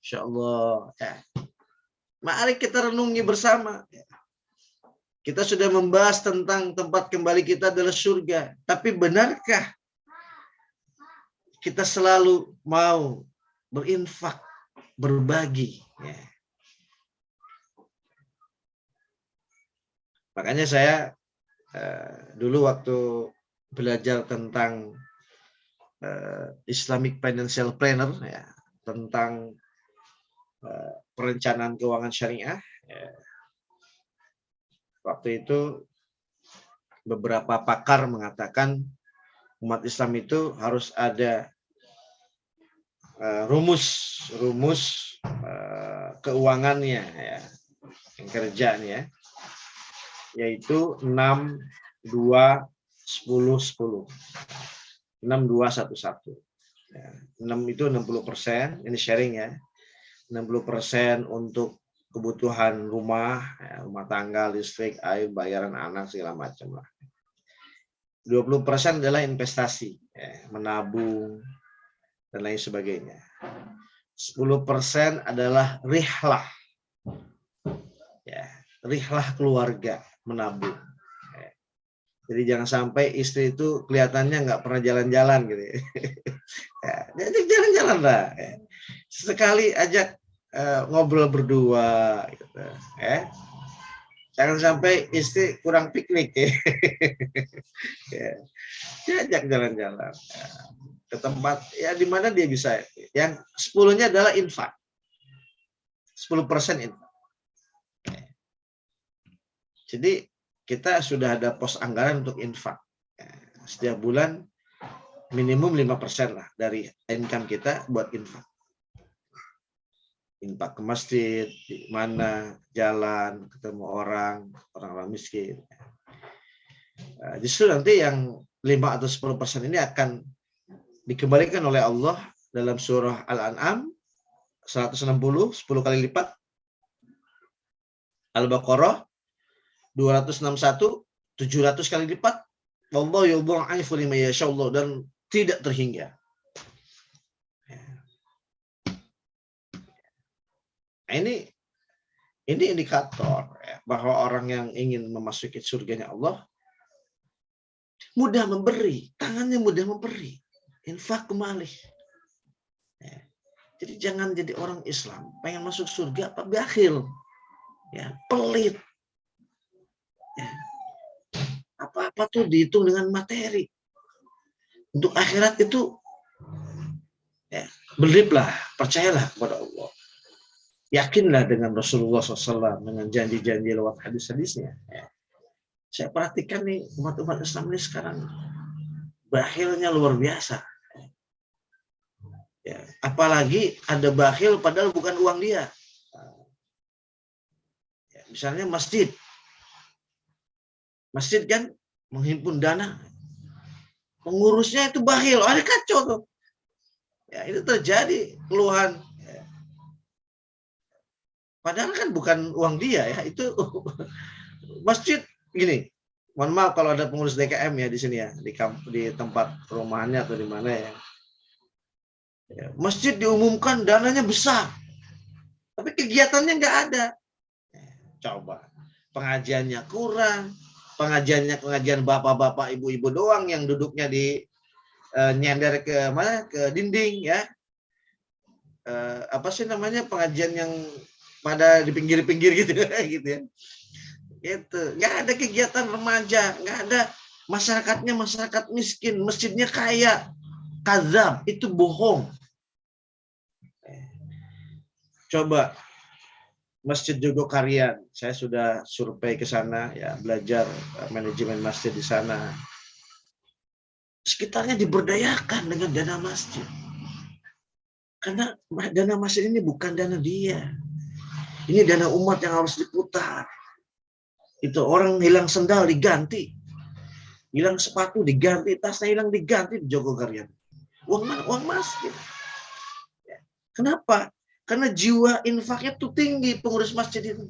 Insya Allah. Ya. Mari kita renungi bersama. Kita sudah membahas tentang tempat kembali kita adalah surga. Tapi benarkah kita selalu mau berinfak, berbagi? Ya. Makanya saya dulu waktu belajar tentang Islamic Financial Planner, ya, tentang perencanaan keuangan syariah. Ya. Waktu itu beberapa pakar mengatakan umat Islam itu harus ada rumus keuangannya ya, yang kerja nih ya, yaitu 6, 2, 10, 10. 6, 2, 1, 1. Ya, 6 itu 60%, ini sharing ya. 60% untuk kebutuhan rumah, ya, rumah tangga, listrik, air, bayaran anak, segala macam lah. 20% adalah investasi, ya, menabung, dan lain sebagainya. 10% adalah rihlah. Ya, rihlah keluarga, menabung. Ya. Jadi jangan sampai istri itu kelihatannya nggak pernah jalan-jalan gitu. Ya, ajak jalan-jalan lah. Ya. Sekali ajak ngobrol berdua gitu. Jangan sampai istri kurang piknik ya. Diajak jalan-jalan ke tempat ya di mana dia bisa. Yang 10-nya adalah infak. 10% infak. Jadi kita sudah ada pos anggaran untuk infak. Setiap bulan minimum 5% lah dari income kita buat infak. Infak ke masjid, di mana jalan, ketemu orang miskin. Justru nanti yang 5 atau 10% ini akan dikembalikan oleh Allah dalam surah Al-An'am 160, 10 kali lipat. Al-Baqarah 261, 700 kali lipat. Wallahu yudha'ifu liman yasha, dan tidak terhingga. Ini indikator ya, bahwa orang yang ingin memasuki surganya Allah mudah memberi, tangannya mudah memberi, infak malih. Ya. Jadi jangan jadi orang Islam pengen masuk surga apa bakhil, ya, pelit. Ya. Apa-apa tuh dihitung dengan materi. Untuk akhirat itu ya, belieflah, percayalah kepada Allah. yakinlah dengan Rasulullah SAW, dengan janji-janji lewat hadis-hadisnya. Saya perhatikan nih umat-umat Islam ini sekarang bakhilnya luar biasa. Ya, apalagi ada bakhil padahal bukan uang dia. Ya, misalnya masjid kan menghimpun dana, pengurusnya itu bakhil, ada kacau tuh. Ya, itu terjadi keluhan. Ya. Padahal kan bukan uang dia ya, itu masjid gini. Mohon maaf kalau ada pengurus DKM ya di sini ya, di tempat perumahannya atau di mana ya. Ya, masjid diumumkan dananya besar, tapi kegiatannya nggak ada. Ya, coba pengajiannya kurang, pengajian bapak-bapak, ibu-ibu doang yang duduknya di nyender ke mana, ke dinding ya. Apa sih namanya, pengajian yang pada di pinggir-pinggir gitu gitu ya. Itu nggak ada kegiatan remaja, nggak ada, masyarakatnya masyarakat miskin, masjidnya kaya, kadzab, itu bohong. Coba Masjid Jogokarian, saya sudah survei ke sana ya, belajar manajemen masjid di sana. Sekitarnya diberdayakan dengan dana masjid. Karena dana masjid ini bukan dana dia. Ini dana umat yang harus diputar. Itu orang hilang sendal diganti. Hilang sepatu diganti, tasnya hilang diganti di Jogokarian. Uang masjid. Kenapa? Karena jiwa infaknya tuh tinggi pengurus masjid itu.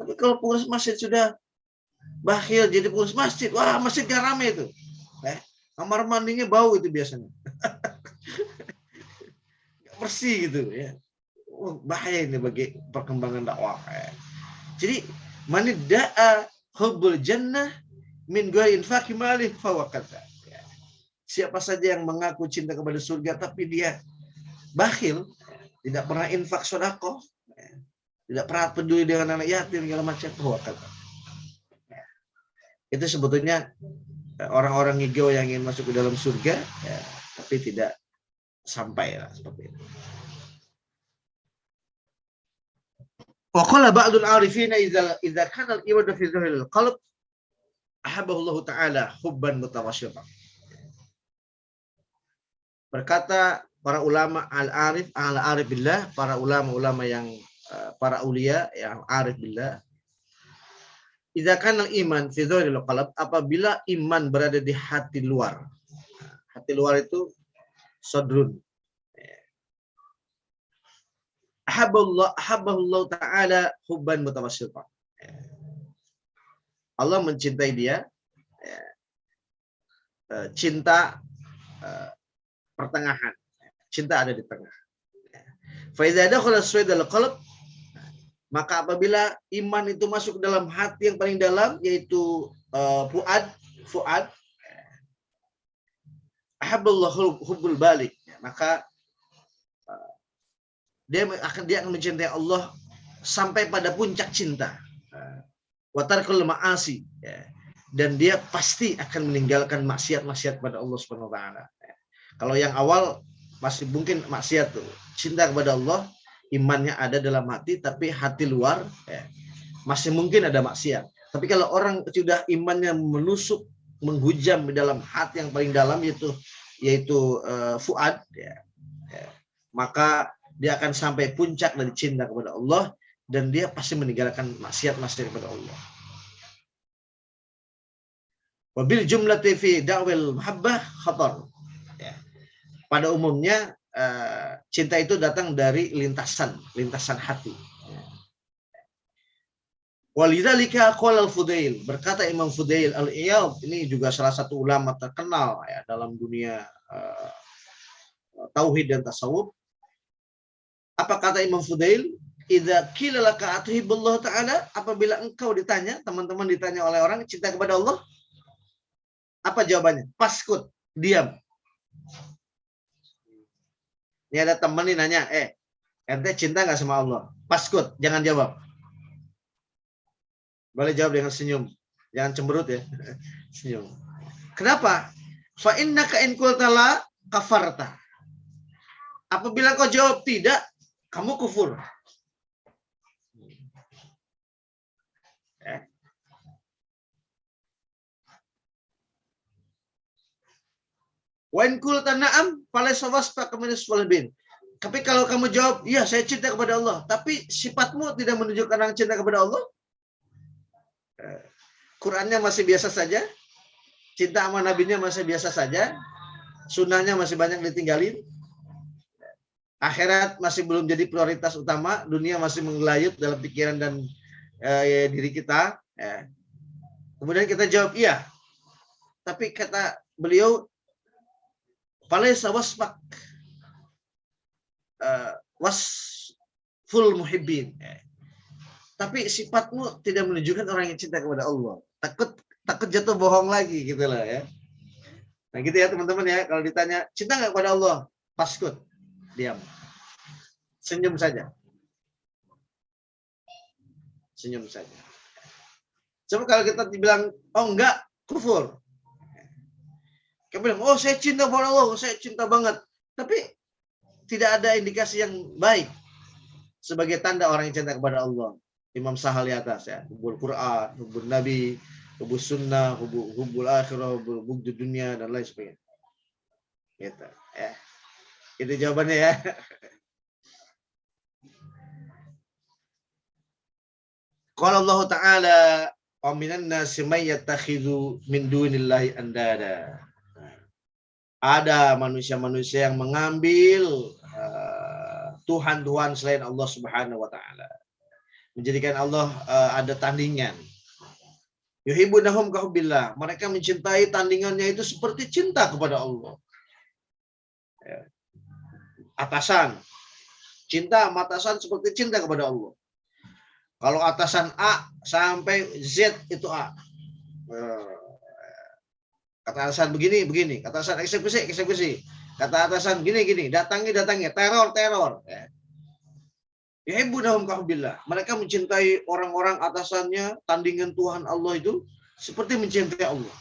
Tapi kalau pengurus masjid sudah bakhil jadi pengurus masjid, wah masjid gak rame itu. Kamar mandinya bau itu biasanya. Gak bersih gitu ya. Bahaya ini bagi perkembangan dakwah. Jadi man da'a hubbul jannah min ghairi infaqi malih fa waqata. Siapa saja yang mengaku cinta kepada surga tapi dia bakhil, tidak pernah infak sedekah, tidak pernah peduli dengan anak yatim segala macam, waqata. Itu sebetulnya orang-orang ngigau yang ingin masuk ke dalam surga, ya, tapi tidak sampai lah seperti itu. Wa qala ba'dul 'arifina idza kana al-iman fi dhahiril qalb ahabbahu Allah taala hubban mutawassitan. Berkata para ulama al-arif billah, para ulama-ulama yang para ulia yang arif billah, idza kana al-iman fi dhahiril qalb, apabila iman berada di hati luar. Hati luar itu sadrun. Ahabballahu ta'ala hubban mutawassitan. Allah mencintai dia cinta pertengahan. Cinta ada di tengah. Fa idza dakhala suwaidal qalb, maka apabila iman itu masuk dalam hati yang paling dalam, yaitu fuad, ahabballahu hubbul balik, maka dia akan mencintai Allah sampai pada puncak cinta. Wa tarkul ma'asi, dan dia pasti akan meninggalkan maksiat-maksiat kepada Allah Subhanahu wa taala. Kalau yang awal masih mungkin maksiat tuh, cinta kepada Allah, imannya ada dalam hati, tapi hati luar masih mungkin ada maksiat. Tapi kalau orang sudah imannya menusuk, menghujam di dalam hati yang paling dalam, yaitu fuad, maka dia akan sampai puncak dari cinta kepada Allah, dan dia pasti meninggalkan maksiat-maksiat kepada Allah. Wabil jumlati fi da'wil mahabbah khatar. Pada umumnya cinta itu datang dari lintasan hati. Walidzalika qala al-Fudail, berkata Imam Fudail al-Iyad, ini juga salah satu ulama terkenal ya dalam dunia tauhid dan tasawuf. Apa kata Imam Fudail? Idza qila laka atuhibbullah ta'ala, apabila engkau ditanya, teman-teman ditanya oleh orang cinta kepada Allah, apa jawabannya? Paskut, diam. Ini ada teman nih nanya, ente cinta nggak sama Allah? Paskut, jangan jawab. Boleh jawab dengan senyum, jangan cemberut ya. Senyum. Kenapa? Fa innaka in qulta la kafarta. Apabila kau jawab tidak, kamu kufur. Wa in qulta na'am falaysa wasfaka min as-salibin. Tapi kalau kamu jawab, iya saya cinta kepada Allah, tapi sifatmu tidak menunjukkan orang cinta kepada Allah. Qurannya masih biasa saja, cinta sama nabinya masih biasa saja, sunnahnya masih banyak ditinggalin, akhirat masih belum jadi prioritas utama, dunia masih menggelayut dalam pikiran dan diri kita. Kemudian kita jawab iya, tapi kata beliau, falaysa wasfak wasful muhibbin. Tapi sifatmu tidak menunjukkan orang yang cinta kepada Allah. Takut jatuh bohong lagi gitu lah ya. Nah gitu ya teman-teman ya. Kalau ditanya cinta nggak kepada Allah, paskut, diam, senyum saja, senyum saja. Coba kalau kita dibilang oh enggak, kufur. Kita bilang oh saya cinta kepada Allah, saya cinta banget. Tapi tidak ada indikasi yang baik sebagai tanda orang yang cinta kepada Allah. Imam Sahal di atas ya, hubul Quran, hubul Nabi, hubul Sunnah, hubul akhirah, hubul dunia dan lain sebagainya. Gitu ya. Itu jawabannya ya. Qala Allah Ta'ala, wa minan nasi may yattakhidhu min dunillahi andada. Ada manusia-manusia yang mengambil Tuhan-Tuhan selain Allah Subhanahu wa Ta'ala. Menjadikan Allah ada tandingan. Yuhibbunahum kahubbillah. Mereka mencintai tandingannya itu seperti cinta kepada Allah. Atasan. Cinta sama atasan seperti cinta kepada Allah. Kalau atasan A sampai Z itu A. Kata atasan begini, begini. Kata atasan eksekusi, eksekusi. Kata atasan gini, datangi, teror. Yuhibbunahum kahubbillah. Mereka mencintai orang-orang atasannya, tandingan Tuhan Allah itu seperti mencintai Allah.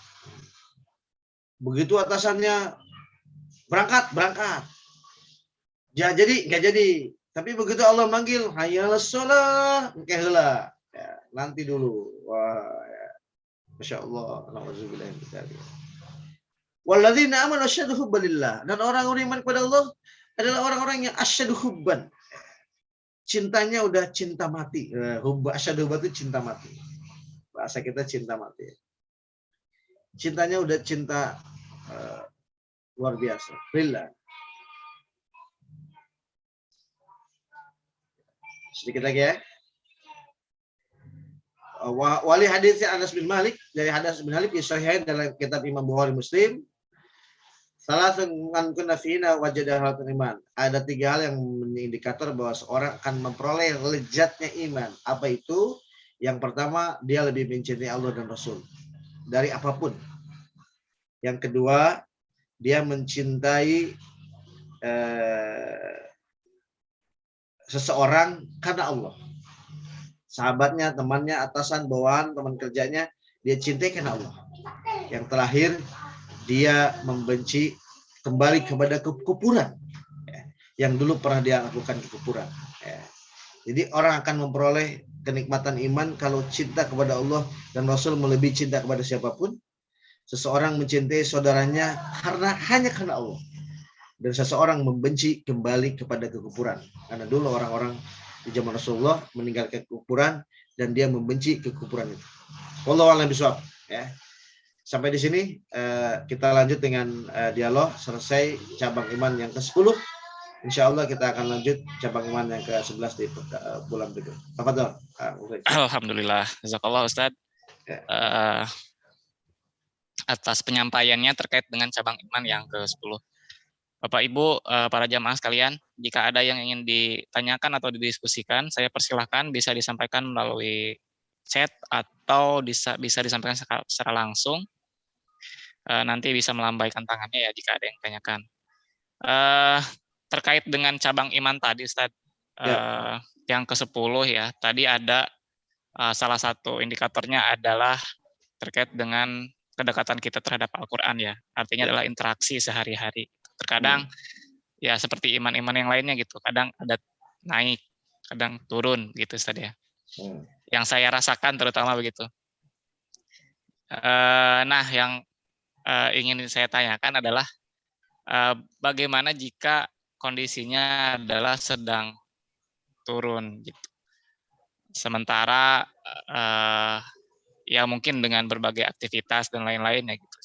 Begitu atasannya berangkat. Enggak jadi. Tapi begitu Allah manggil, hayyalas shalah, engke heula. Ya, nanti dulu. Wah, ya. Masya Allah. Nauzubillah min dzalik. Walladzina amanu asyaddu hubban lillah. Dan orang-orang iman kepada Allah adalah orang-orang yang asyaddu hubban. Cintanya udah cinta mati. Asyadu itu cinta mati. Bahasa kita cinta mati. Cintanya udah cinta luar biasa. Lillah. Sedikit lagi ya. Wali hadis Anas bin Malik, dari Anas bin Malik di Sahih dalam kitab Imam Bukhari Muslim. Salasun man kunna fina wajada halatul iman. Ada 3 hal yang mengindikator bahwa seorang akan memperoleh lezatnya iman. Apa itu? Yang pertama, dia lebih mencintai Allah dan Rasul dari apapun. Yang kedua, dia mencintai seseorang karena Allah. Sahabatnya, temannya, atasan, bawahan, teman kerjanya, dia cintai karena Allah. Yang terakhir, dia membenci kembali kepada kekufuran yang dulu pernah dia lakukan kekufuran. Jadi orang akan memperoleh kenikmatan iman kalau cinta kepada Allah dan Rasul melebihi cinta kepada siapapun. Seseorang mencintai saudaranya hanya karena Allah, dan seseorang membenci kembali kepada kekufuran. Karena dulu orang-orang di zaman Rasulullah meninggalkan kekufuran dan dia membenci kekufuran itu. Wallahu a'lam bishawab. Sampai di sini kita lanjut dengan dialog. Selesai cabang iman yang ke-10. Insya Allah kita akan lanjut cabang iman yang ke-11 di bulan berikut. Tafadhol. Alhamdulillah. Jazakallah Ustaz. Atas penyampaiannya terkait dengan cabang iman yang ke-10. Bapak Ibu, para jamaah sekalian, jika ada yang ingin ditanyakan atau didiskusikan, saya persilahkan bisa disampaikan melalui chat atau bisa disampaikan secara langsung. Nanti bisa melambaikan tangannya ya jika ada yang ditanyakan. Terkait dengan cabang iman tadi Ustaz, yang ke-10 ya, tadi ada salah satu indikatornya adalah terkait dengan kedekatan kita terhadap Al-Quran ya, artinya adalah interaksi sehari-hari. Terkadang ya seperti iman-iman yang lainnya gitu, kadang ada naik, kadang turun gitu Ustaz ya. Yang saya rasakan terutama begitu. Nah yang ingin saya tanyakan adalah bagaimana jika kondisinya adalah sedang turun gitu. Sementara ya mungkin dengan berbagai aktivitas dan lain-lain ya gitu.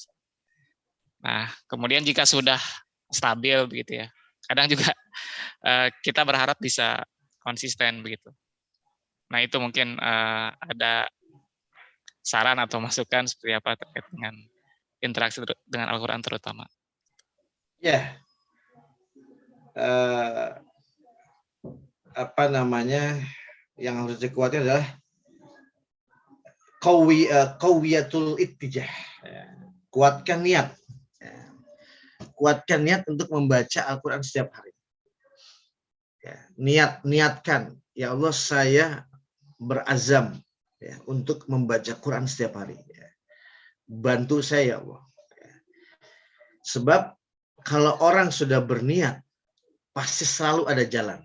Nah, kemudian jika sudah stabil begitu ya, kadang juga kita berharap bisa konsisten begitu. Nah, itu mungkin ada saran atau masukan seperti apa terkait dengan interaksi dengan Al-Quran terutama. Ya, apa namanya yang harus dikuatkan adalah qawiyatul ittijah. Kuatkan niat. Kuatkan niat untuk membaca Al-Quran setiap hari. Niatkan, ya Allah saya berazam ya, untuk membaca Quran setiap hari. Bantu saya ya Allah. Sebab kalau orang sudah berniat, pasti selalu ada jalan.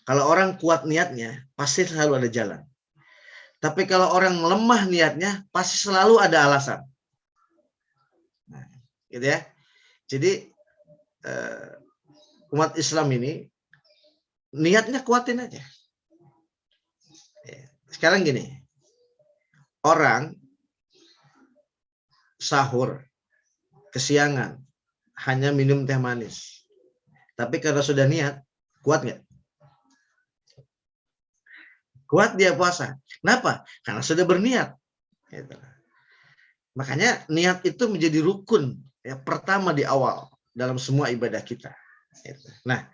Kalau orang kuat niatnya, pasti selalu ada jalan. Tapi kalau orang lemah niatnya, pasti selalu ada alasan. Nah, gitu ya. Jadi umat Islam ini niatnya kuatin aja. Sekarang gini, orang sahur kesiangan hanya minum teh manis. Tapi kalau sudah niat, kuat nggak? Kuat dia puasa. Kenapa? Karena sudah berniat. Gitu. Makanya niat itu menjadi rukun ya, pertama di awal dalam semua ibadah kita. Gitu. Nah,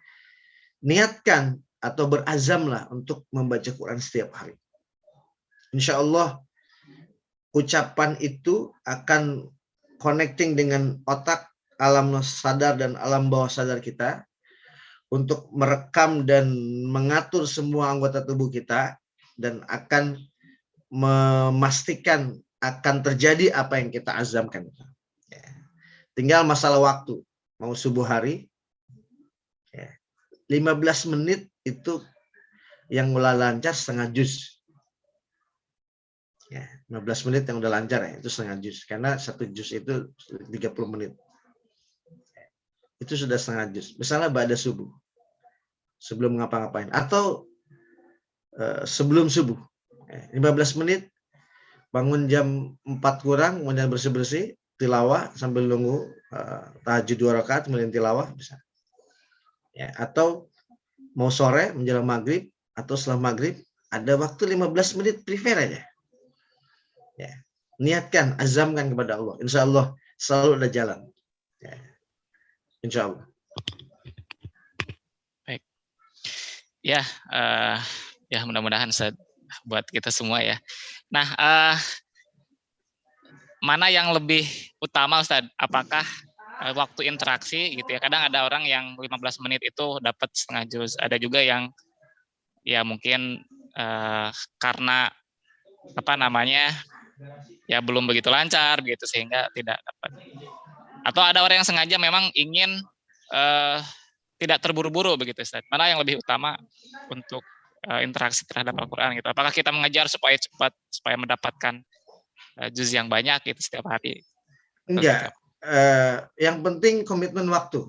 niatkan atau berazamlah untuk membaca Quran setiap hari. Insya Allah ucapan itu akan connecting dengan otak, alam sadar dan alam bawah sadar kita untuk merekam dan mengatur semua anggota tubuh kita dan akan memastikan akan terjadi apa yang kita azamkan. Tinggal masalah waktu. Mau subuh hari, 15 menit itu yang mulai lancar setengah juz. 15 menit yang udah lancar ya, itu setengah juz. Karena satu juz itu 30 menit. Itu sudah setengah juz. Misalnya ba'da subuh. Sebelum ngapa-ngapain. Atau sebelum subuh. 15 menit, bangun jam 4 kurang, kemudian bersih-bersih, tilawah sambil nunggu tahajud 2 rakaat, kemudian tilawah, bisa. Ya, atau mau sore, menjelang maghrib, atau setelah maghrib, ada waktu 15 menit, prefer aja. Ya. Niatkan, azamkan kepada Allah. Insya Allah selalu ada jalan. Ya. Insya Allah. Baik. Ya, ya mudah-mudahan buat kita semua ya. Nah, mana yang lebih utama Ustaz? Apakah waktu interaksi gitu ya? Kadang ada orang yang 15 menit itu dapat setengah juz. Ada juga yang ya mungkin karena apa namanya ya belum begitu lancar gitu sehingga tidak dapat. Atau ada orang yang sengaja memang ingin tidak terburu-buru begitu Ustaz. Mana yang lebih utama untuk interaksi terhadap Al-Quran gitu? Apakah kita mengejar supaya cepat supaya mendapatkan juz yang banyak gitu setiap hari? Enggak. Yang penting komitmen waktu.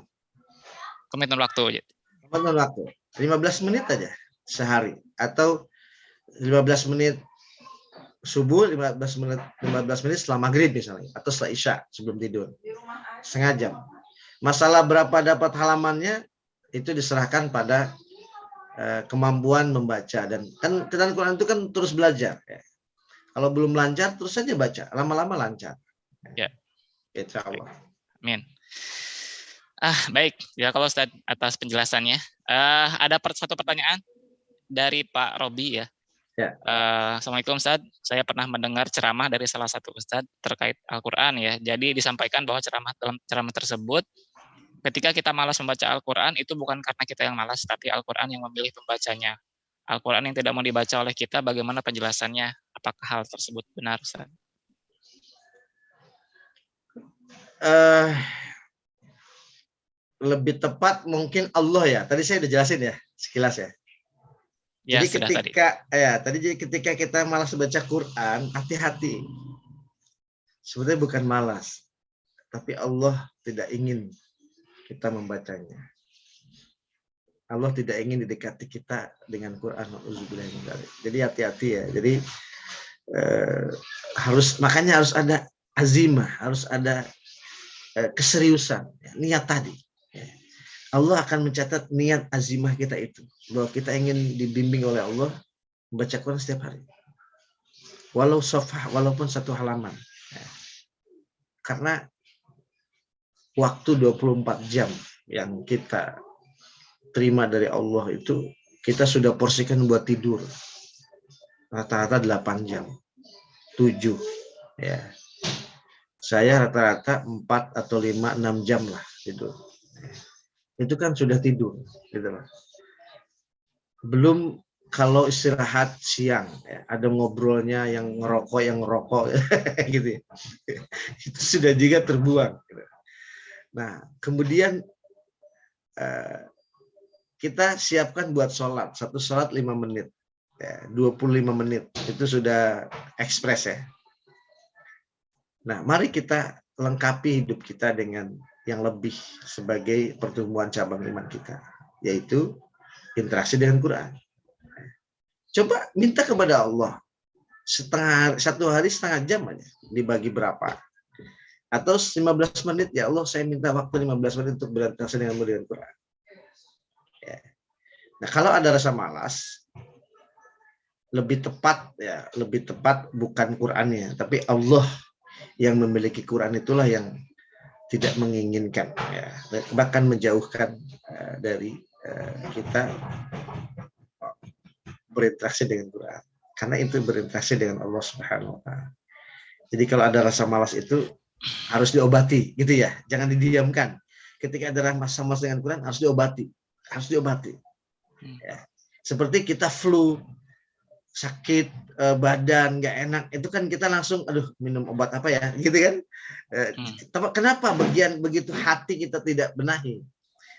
Komitmen waktu. Komitmen waktu. 15 menit aja sehari atau 15 menit subuh, 15 menit setelah maghrib misalnya atau setelah isya sebelum tidur. Setengah jam. Masalah berapa dapat halamannya itu diserahkan pada kemampuan membaca dan kan Quran itu kan terus belajar ya. Kalau belum lancar terus saja baca, lama-lama lancar. Ya. Insyaallah. Amin. Baik, ya kalau Ustaz atas penjelasannya. Ada satu pertanyaan dari Pak Robi ya. Ya. Assalamualaikum Ustaz. Saya pernah mendengar ceramah dari salah satu Ustaz terkait Al-Quran ya. Jadi disampaikan bahwa dalam ceramah tersebut ketika kita malas membaca Al-Quran itu bukan karena kita yang malas, tapi Al-Quran yang memilih pembacanya. Al-Quran yang tidak mau dibaca oleh kita, bagaimana penjelasannya? Apakah hal tersebut benar, Ustaz? Lebih tepat mungkin Allah ya. Tadi saya udah jelasin ya, sekilas ya. Ya, jadi ketika kita malas baca Quran, hati-hati. Sebenarnya bukan malas, tapi Allah tidak ingin kita membacanya. Allah tidak ingin didekati kita dengan Quran. Jadi hati-hati ya. Jadi makanya harus ada azimah, harus ada keseriusan, niat tadi. Allah akan mencatat niat azimah kita itu, bahwa kita ingin dibimbing oleh Allah membaca Quran setiap hari. Walau safhah, walaupun satu halaman. Karena waktu 24 jam yang kita terima dari Allah itu, kita sudah porsikan buat tidur. Rata-rata 8 jam. 7. Ya. Saya rata-rata 4 atau 5, 6 jam lah tidur. Itu kan sudah tidur. Gitu lah. Belum kalau istirahat siang, ya, ada ngobrolnya yang ngerokok, gitu ya. Itu sudah juga terbuang. Gitu. Nah, kemudian kita siapkan buat sholat. Satu sholat 5 menit. Ya, 25 menit. Itu sudah ekspres ya. Nah, mari kita lengkapi hidup kita dengan yang lebih sebagai pertumbuhan cabang iman kita. Yaitu interaksi dengan Quran. Coba minta kepada Allah. Satu hari setengah jam aja. Dibagi berapa. Atau 15 menit. Ya Allah, saya minta waktu 15 menit untuk berinteraksi dengan Quran. Ya. Nah, kalau ada rasa malas, lebih tepat bukan Qurannya, tapi Allah yang memiliki Quran itulah yang tidak menginginkan, ya, bahkan menjauhkan dari kita berinteraksi dengan Quran, karena itu berinteraksi dengan Allah Subhanahu Wa Taala. Jadi kalau ada rasa malas itu harus diobati, gitu ya, jangan didiamkan. Ketika ada rasa malas dengan Quran harus diobati. Ya. Seperti kita flu, sakit badan, nggak enak, itu kan kita langsung, aduh minum obat apa ya, gitu kan? Kenapa bagian begitu hati kita tidak benahi?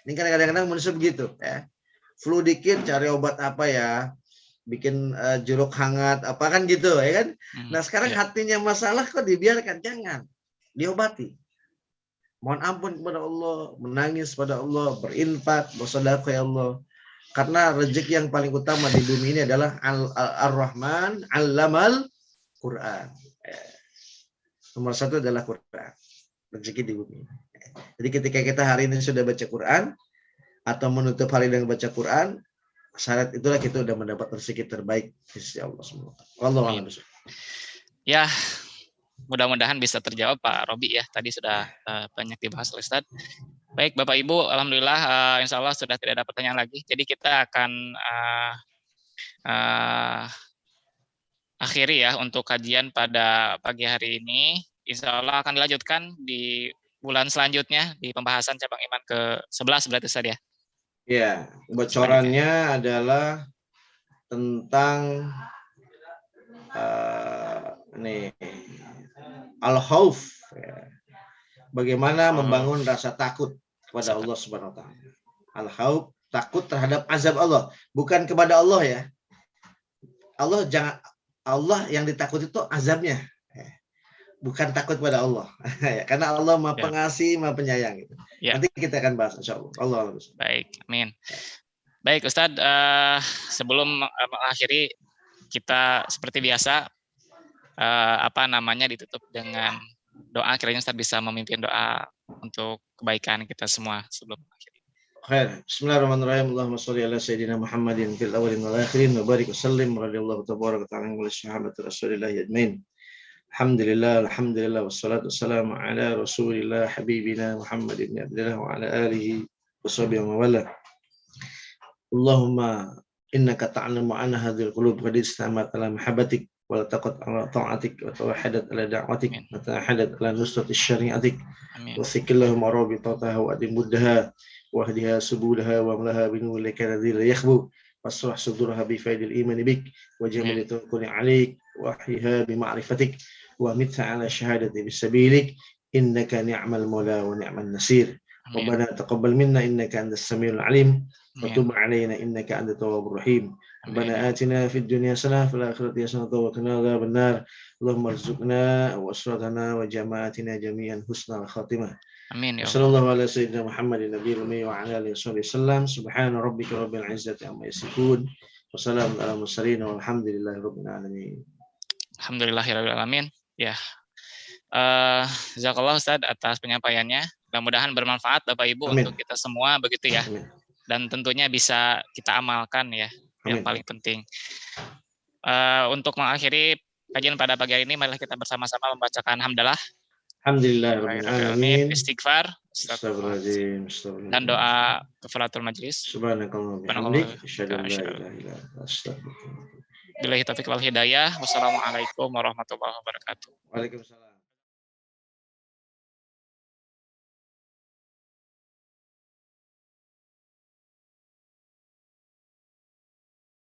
Ini kan kadang-kadang manusia begitu, ya. Flu dikit, cari obat apa ya? Bikin jeruk hangat, apa kan gitu, ya kan? Nah sekarang hatinya masalah kok dibiarkan, jangan, diobati. Mohon ampun kepada Allah, menangis pada Allah, berinfak, bersedekah ya Allah. Karena rezeki yang paling utama di bumi ini adalah Ar-Rahman, Allamal Quran. Nomor 1 adalah Quran. Rezeki di bumi. Jadi ketika kita hari ini sudah baca Quran, atau menutup hari dengan baca Quran, syarat itulah kita sudah mendapat rezeki terbaik di sisi Allah semua. Wallahu a'lam. Ya, mudah-mudahan bisa terjawab Pak Robi ya. Tadi sudah banyak dibahas oleh Ustaz. Baik Bapak Ibu, alhamdulillah insya Allah sudah tidak ada pertanyaan lagi. Jadi kita akan akhiri ya untuk kajian pada pagi hari ini. Insya Allah akan dilanjutkan di bulan selanjutnya di pembahasan cabang iman ke-11 berarti Ustaz ya. Ya, bocorannya adalah tentang al-khauf, ya. Bagaimana membangun rasa takut kepada Allah Subhanahu Wa Taala. Al-khauf, takut terhadap azab Allah, bukan kepada Allah ya. Allah yang ditakuti itu azabnya, bukan takut pada Allah. Karena Allah Maha Pengasih, Maha Penyayang. Ya. Nanti kita akan bahas insyaallah. Allah. Baik, amin. Baik Ustadz, sebelum mengakhiri kita seperti biasa ditutup dengan doa. Kiranya Ustadz bisa memimpin doa untuk kebaikan kita semua sebelum mengakhiri. Bismillahirrahmanirrahim. Allahumma shalli ala sayyidina Muhammadin fil awwalin wal akhirin wa barik wa sallim radhiyallahu tabaraka ta'ala wa sahabati Rasulillah ajmain. Alhamdulillah wassalatu wassalamu ala Rasulillah habibina Muhammad ibn Abdullah wa ala alihi wa sahbihi wa wala. Allahumma innaka ta'lamu anna hadhil qulub qad istamat ala mahabbatik wa taqat ala ta'atik wa tawahadat ala da'watik wa tahadat ala nusrati syari'atik wa sikillahumma rabitataha wa adimuddaha wahdiha subulaha wa amlaha binurika alladhi la yakhbu wasrah sudurha bi faidil iman bik wa jamal tawakkuli alik wahyiha bi ma'rifatik wa mitha ala syahadati bisabilik innaka ni'mal maula wa ni'man nasir. Rabbana taqabbal minna innaka antas samiul alim wa tub 'alaina innaka antat tawwabur rahim. Rabbana atina fid dunya hasanah wa fil akhirati hasanah wa qina adzabannar. Allahumma arzuqna wa asratana wa jama'atina jami'an husnal khatimah. Amin ya Allah. Sallallahu ala sayyidina Muhammadin nabiyil ummi wa ala alihi wasallam. Subhana rabbika rabbil izzati amma yasifun. Wassalamu ala mursalin walhamdulillahi rabbil alamin. Alhamdulillahirabbil alamin. Ya. Jazakallah Ustaz atas penyampaiannya. Mudah-mudahan bermanfaat Bapak Ibu Amin. untuk kita semua begitu ya. Amin. Dan tentunya bisa kita amalkan ya. Yang Amin. paling penting. Untuk mengakhiri kajian pada pagi hari ini, marilah kita bersama-sama membacakan hamdalah. Alhamdulillahirabbil alamin. Istighfar. Astagfirullahaladzim. Dan doa kafaratul majlis. Subhanakallahumma wa bihamdik asyhadu an la ilaha illa anta astaghfiruka wa atubu ilaik. Billahi taufiq wal hidayah. Wassalamualaikum warahmatullahi wabarakatuh. Waalaikumsalam.